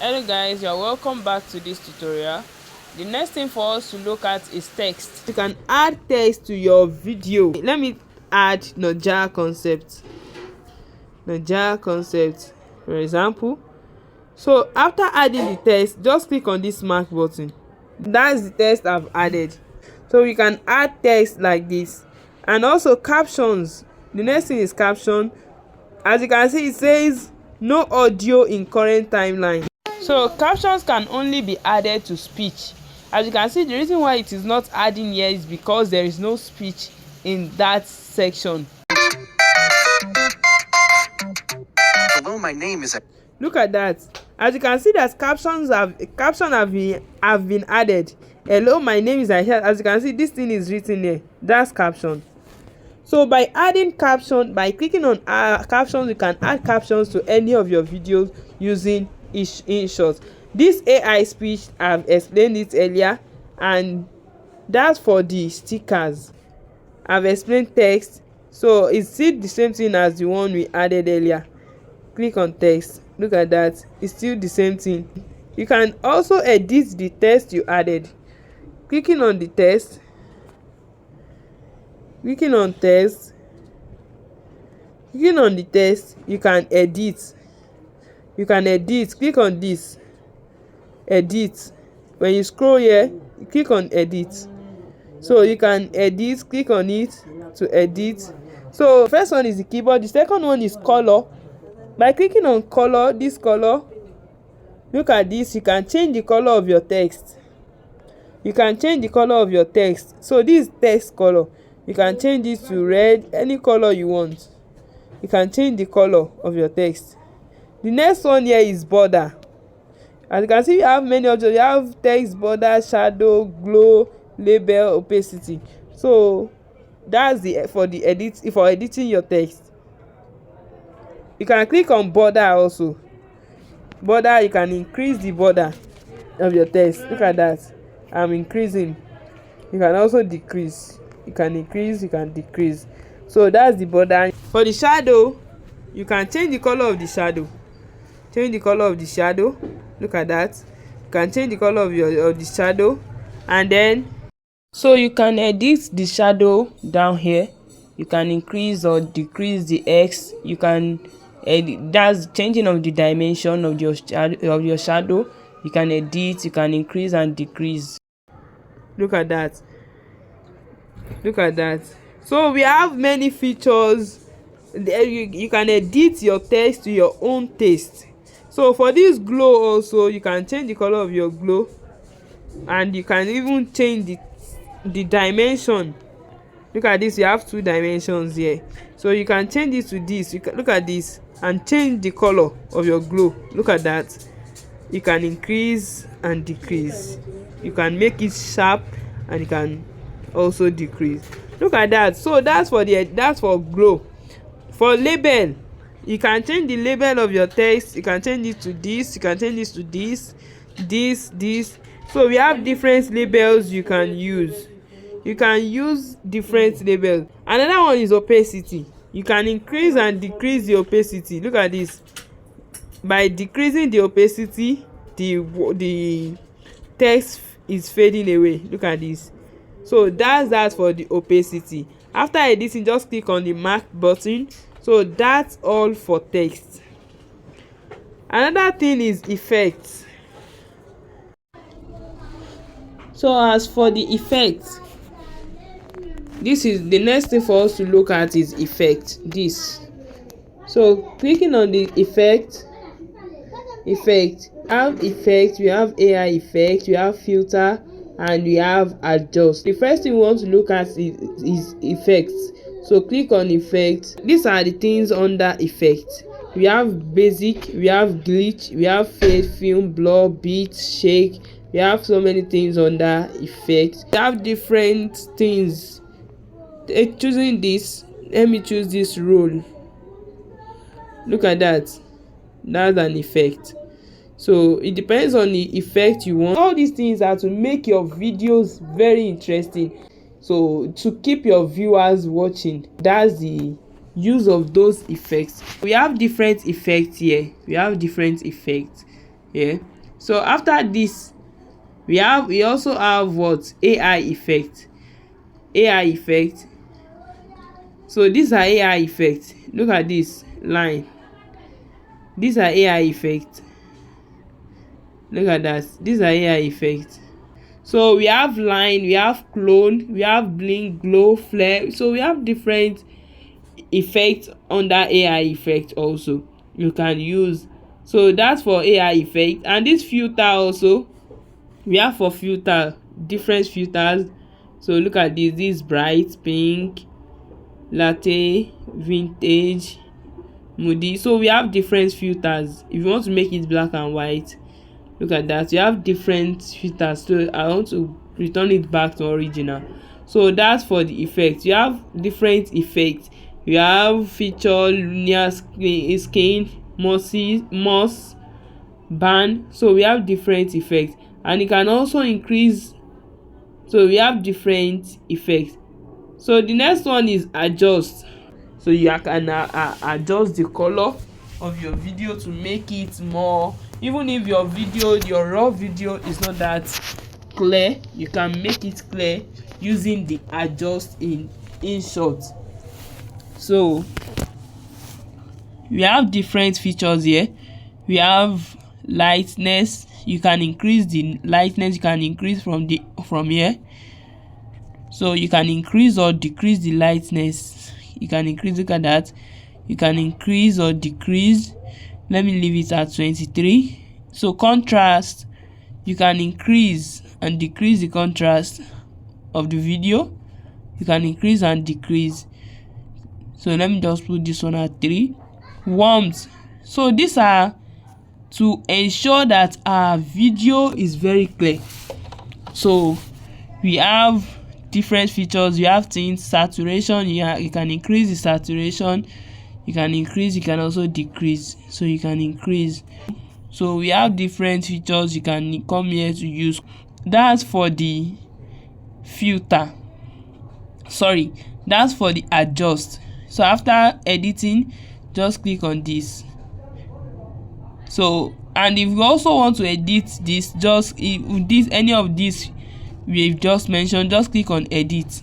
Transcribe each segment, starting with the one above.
Hello guys, you are welcome back to this tutorial. The next thing for us to look at is text. You can add text to your video. Let me add Noja concept for example. So after adding the text, just click on this mark button. That's the text I've added. So we can add text like this, and also captions. The next thing is caption. As you can see, it says no audio in current timeline. So captions can only be added to speech. As you can see, the reason why it is not adding here is because there is no speech in that section. Hello, my name is. Look at that. As you can see, that captions have been added. Hello, my name is Inshot. As you can see, this thing is written there. That's caption. So by adding caption, by clicking on captions, you can add captions to any of your videos using Inshot. This AI speech, I've explained it earlier, and that's for the stickers. I've explained text, so it's still the same thing as the one we added earlier. Click on text. Look at that, it's still the same thing. You can also edit the text you added. Clicking on the text, you can edit. Click on this, edit. When you scroll here, you click on edit, so you can edit. Click on it to edit. So first one is the keyboard, the second one is color. By clicking on color, this color, look at this, you can change the color of your text. So this text color, you can change it to red, any color you want. You can change the color of your text. The next one here is border. As you can see, you have many options. You have text, border, shadow, glow, label, opacity. So that's for editing your text. You can click on border also. Border, you can increase the border of your text. Look at that, I'm increasing. You can also decrease. You can increase, you can decrease. So that's the border. For the shadow, you can change the color of the shadow. Look at that, you can change the color of the shadow. And then so you can edit the shadow down here. You can increase or decrease the X. You can edit, that's changing of the dimension of your shadow. You can edit, you can increase and decrease. Look at that. So we have many features. You can edit your text to your own taste. So for this glow also, you can change the color of your glow, and you can even change the dimension. Look at this, you have 2 dimensions here, so you can change it to this. You can look at this and change the color of your glow. Look at that. You can increase and decrease. You can make it sharp, and you can also decrease. Look at that. So that's for glow. For label, you can change the label of your text. You can change it to this, you can change it to this. So we have different labels you can use. Different labels. Another one is opacity. You can increase and decrease the opacity. Look at this. By decreasing the opacity, the text is fading away. Look at this. So that's that for the opacity. After editing, just click on the mark button. So that's all for text. Another thing is effects. So as for the effects, this is the next thing for us to look at is effect. So clicking on the effect, we have AI effect, we have filter, and we have adjust. The first thing we want to look at is effects. So click on effect. These are the things under effect. We have basic, we have glitch, we have fade, film, blur, beat, shake. We have so many things under effect. We have different things. Choosing this, let me choose this role. Look at that, that's an effect. So it depends on the effect you want. All these things are to make your videos very interesting, so to keep your viewers watching. That's the use of those effects. We have different effects here. So after this, we also have what? AI effect. AI effect. So these are AI effects. Look at this line. These are AI effects. Look at that. These are AI effects. So we have line, we have clone, we have blink, glow, flare. So we have different effects under AI effect also you can use. So that's for AI effect. And this filter also, we have for filter different filters. So look at this bright, pink, latte, vintage, moody. So we have different filters. If you want to make it black and white, look at that, you have different filters. So I want to return it back to original. So that's for the effect. You have different effects. You have feature, linear skin, moss, band. So we have different effects, and you can also increase. So we have different effects. So the next one is adjust. So you can adjust the color of your video to make it more, even if your raw video is not that clear, you can make it clear using the adjust in Inshot. So we have different features here. We have lightness. You can increase the lightness. You can increase from here. So you can increase or decrease the lightness. You can increase, look at that. You can increase or decrease. Let me leave it at 23. So contrast, you can increase and decrease the contrast of the video. You can increase and decrease. So let me just put this one at 3. Warmth. So these are to ensure that our video is very clear. So we have different features. You have things, saturation. You can increase the saturation. You can increase, you can also decrease. So you can increase. So we have different features you can come here to use. That's for the filter. Sorry, that's for the adjust. So after editing, just click on this. So, and if you also want to edit this, just if this any of this we've just mentioned, just click on edit.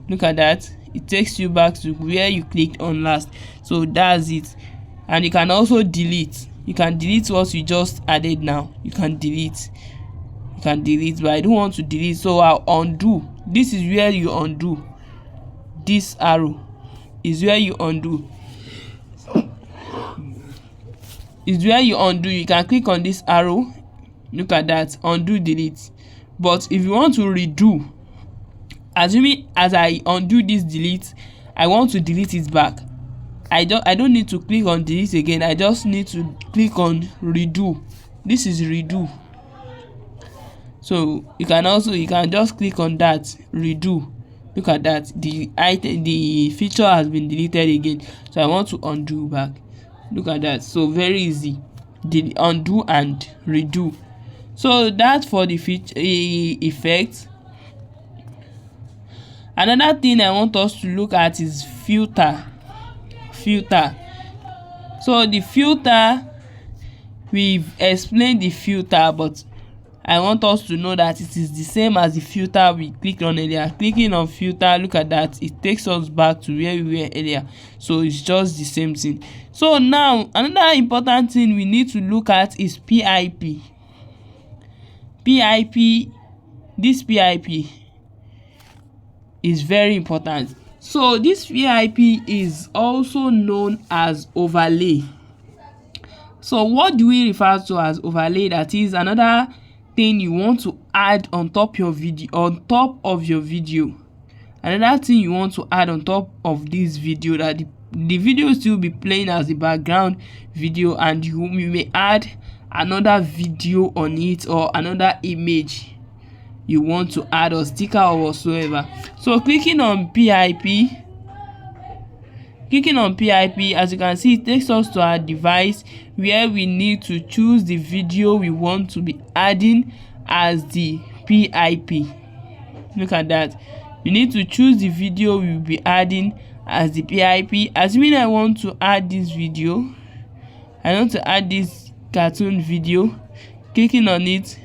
Look at that, it takes you back to where you clicked on last. So that's it. And you can also delete. You can delete what you just added now. You can delete, but I don't want to delete, so I'll undo. This is where you undo. This arrow is where you undo. You can click on this arrow. Look at that, undo, delete. But if you want to redo, assuming as I undo this delete, I want to delete it back, I don't need to click on delete again. I just need to click on redo. This is redo. So you can just click on that, redo. Look at that, the feature has been deleted again. So I want to undo back. Look at that, so very easy. The undo and redo. So that's for the feature effect. Another thing I want us to look at is filter. So the filter, we've explained the filter, but I want us to know that it is the same as the filter we clicked on earlier. Clicking on filter, look at that, it takes us back to where we were earlier. So it's just the same thing. So now another important thing we need to look at is PIP. This PIP is very important. So this PIP is also known as overlay. So what do we refer to as overlay? That is another thing you want to add on top of your video. Another thing you want to add on top of this video, that the video will still be playing as the background video, and you may add another video on it or another image you want to add, or sticker or whatsoever. So clicking on PIP, as you can see, it takes us to our device where we need to choose the video we want to be adding as the PIP. Look at that, you need to choose the video we will be adding as the PIP. Assuming I want to add this video, I want to add this cartoon video. clicking on it,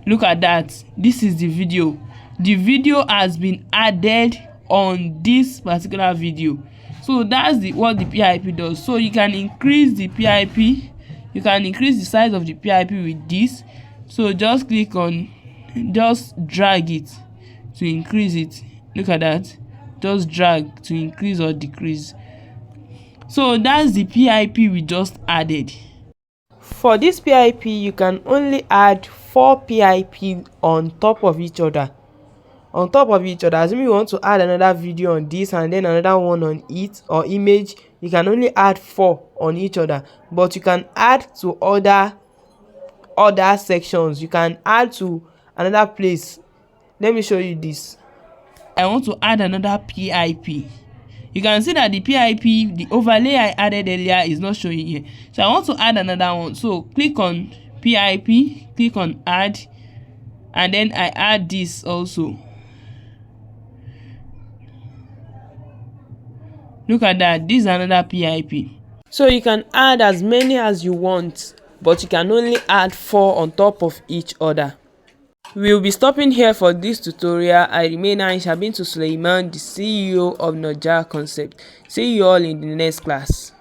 look at that. This is the video. The video has been added on this particular video. So that's what the PIP does. So you can increase the PIP, you can increase the size of the PIP with this. So just click on, just drag it to increase it. Look at that. Just drag to increase or decrease. So that's the PIP we just added. For this PIP, you can only add 4 PIP on top of each other. Assuming you want to add another video on this and then another one on it, or image, you can only add 4 on each other. But you can add to other sections. You can add to another place. Let me show you this. I want to add another PIP. You can see that the PIP, the overlay I added earlier, is not showing here. So I want to add another one. So click on PIP, click on add, and then I add this also. Look at that. This is another PIP. So you can add as many as you want, but you can only add 4 on top of each other. We'll be stopping here for this tutorial. I remain Inshot, the CEO of Naija Concept. See you all in the next class.